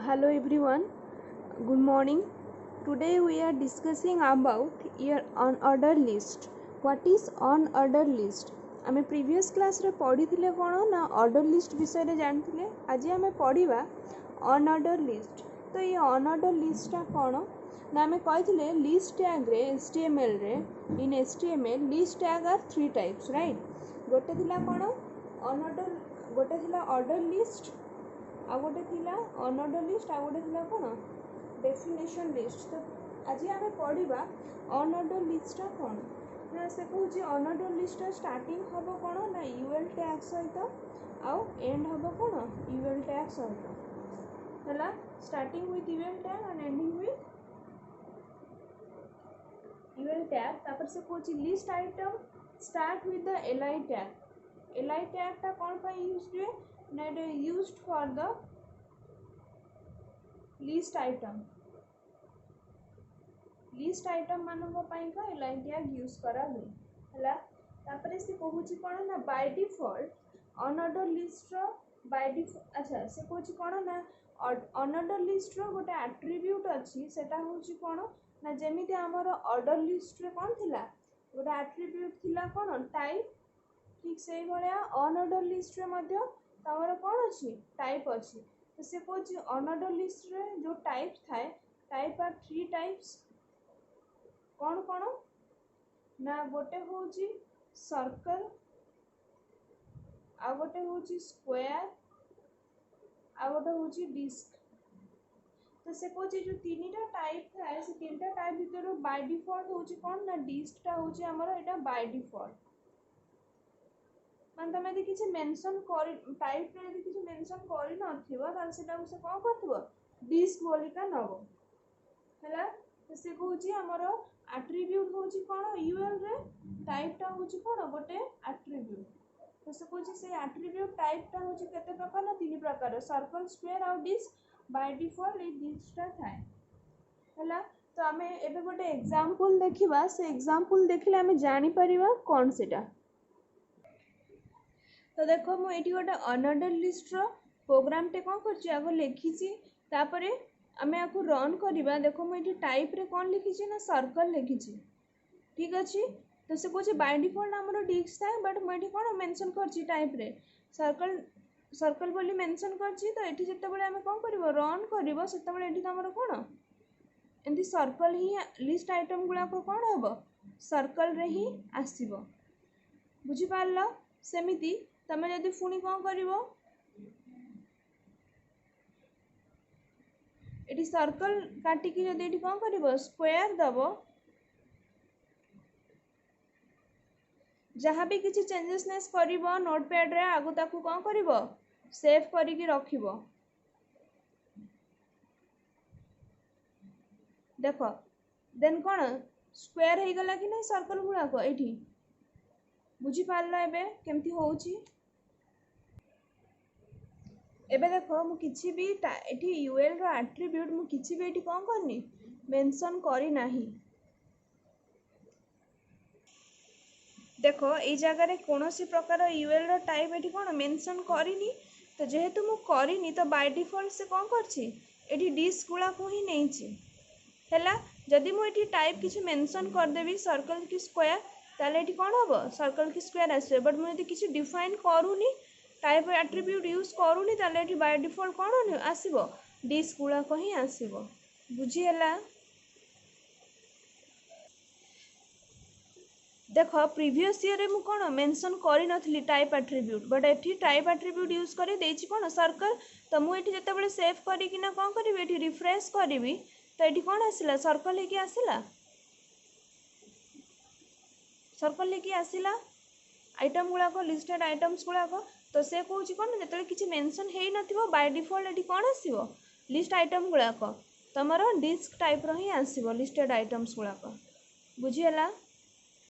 Hello everyone, good morning. Today we are discussing about your unordered list. What is unordered list? आमे previous class रे पढ़ी थिले कोन ना order list विषय रे जानथिले. आज आमे पढ़िबा unordered list. तो ये unordered list टा कोन ना आमे कहिथिले list tag रे HTML रे in HTML list tag are three types, right? गोटे थिला कोन unordered, गोटे थिला ordered list, आ गोटे थिला अनऑर्डर लिस्ट, आ गोटे थिला कोन डेफिनेशन लिस्ट. तो आज आमे पढ़िबा अनऑर्डर लिस्ट कोन ना से कहूची. अनऑर्डर लिस्ट स्टार्टिंग हबो कोन ना यूएल टैग सहित आ एंड हबो कोन यूएल टैग सहित हला. Starting with UL tag and ending with UL tag. तापर से कहूची list item start with the LI tag. LI tag ता कोन पय यूज हुए ना it is used for the list item. List item मानक पाई का एलआई टैग यूज करा हुए हला. तापर से कहूची कोन ना बाय डिफॉल्ट अनऑर्डर लिस्ट रो बाय डिफॉल्ट. अच्छा से कहूची कोन ना अनऑर्डर लिस्ट रो गोटे एट्रिब्यूट अछि सेटा होची कोन ना जेमिति हमर ऑर्डर लिस्ट रे कोन थिला गोटे एट्रिब्यूट थिला कोन टाइप. ठीक से भलिया अनऑर्डर लिस्ट रे मध्ये तमर कोन अछि टाइप अछि. तो से कहूची अनऑर्डर लिस्ट रे जो टाइप थाए टाइप आर थ्री टाइप्स. कौन कौन ना गोटे होची सर्कल, आ गोटे होची स्क्वायर, आ गोटे होची डिस्क. तो से कहूची जो तीनटा टाइप थाए से तीनटा टाइप भीतर बाय डिफॉल्ट होची कौन ना डिस्क टा होची हमर एटा बाय डिफॉल्ट. मान तमे यदि किसी मेंशन कर टाइप रे यदि किसी मेंशन करि नथिबो ताल सेटा से कोन करथबो डिस्क बोलिका नबो हला. तो से कहूची हमर एट्रिब्यूट होची कोन यूएल रे टाइप टा होची कोन गोटे एट्रिब्यूट. तो से कहूची से एट्रिब्यूट टाइप टा होची केते प्रकार ना तीन प्रकार सर्कल स्क्वायर और डिस्क. बाय डिफॉल्ट ए डिस्क टा थाए हला. तो आमे एबे गोटे एग्जांपल देखिबा. से एग्जांपल देखिले आमे जानि परिबा कोन सेटा. तो देखो मु एटी गोटे अनऑर्डर लिस्ट रो प्रोग्राम टे कोन करछि आगो लिखिछि. तापरे आमे आको रन करिबा. देखो मु एटी टाइप रे कोन लिखिछि ना सर्कल लिखिछि. ठीक अछि. तो से कहछि बाय डिफॉल्ट हमरो डिस्क थाए बट मु एटी कोन मेंशन करछि टाइप रे सर्कल सर्कल बोली मेंशन करछि. तो एटी जत्ते बेले आमे कोन करबो रन करबो सेते बेले एटी हमरो कोन एंती सर्कल ही लिस्ट आइटम गुला को कोन हबो सर्कल रे ही आसीबो. बुझि पारलो. सेमिति तमे यदि फुनी कोन करिवो एटी सर्कल काटी कि यदि एटी कोन करिवो स्क्वायर दबो. जहाँ भी किसी चेंजेस नेस करिवो नोटपैड रे आगु ताकू कोन करिवो सेव करी कि रखिवो. देखो देन कोन स्क्वायर हे गला कि नै सर्कल गुला को एठी. बुझि पारलो एबे केमती होउची. एबे देखो मु किछि भी एठी यूएल रो एट्रिब्यूट मु किछि भी एठी कोन करनी मेंशन करी नाही. देखो ए जगह रे कोनोसी प्रकार यूएल रो टाइप एठी कोन मेंशन करिनी. तो जेहेतु मु करिनी तो बाय डिफॉल्ट से कोन करछि एठी डिस्क गुला को ही नेछि हैला. जदि मु एठी टाइप किछि मेंशन कर देबी सर्कल की स्क्वायर ताले एठी कोन हबो सर्कल की स्क्वायर आसे. बट मु यदि किछि डिफाइन करूनी टाइप एट्रिब्यूट यूज करूनी ताले एठी बाय डिफॉल्ट कोन आसीबो डिस्क गुला को ही आसीबो. बुझी हैला. देखो प्रीवियस ईयर रे मु कोन मेंशन करि नथली टाइप एट्रिब्यूट बट एठी टाइप एट्रिब्यूट यूज करी देछि कोन सर्कल. तो मु एठी जते बेले सेव करी कि ना कोन करिवि एठी रिफ्रेश करिवि तो एठी कोन आसिला सर्कल हे कि आसिला सर्कल हे कि आसिला आइटम गुला को लिस्टेड आइटम्स गुला को. तो से कहूची कोन जते किछि मेंशन हेइ नथिबो बाय डिफॉल्ट एठी कोन आसीबो लिस्ट आइटम गुला को तमरो डिस्क टाइप रो ही आसीबो लिस्टेड आइटम्स गुला को. बुझी हैला.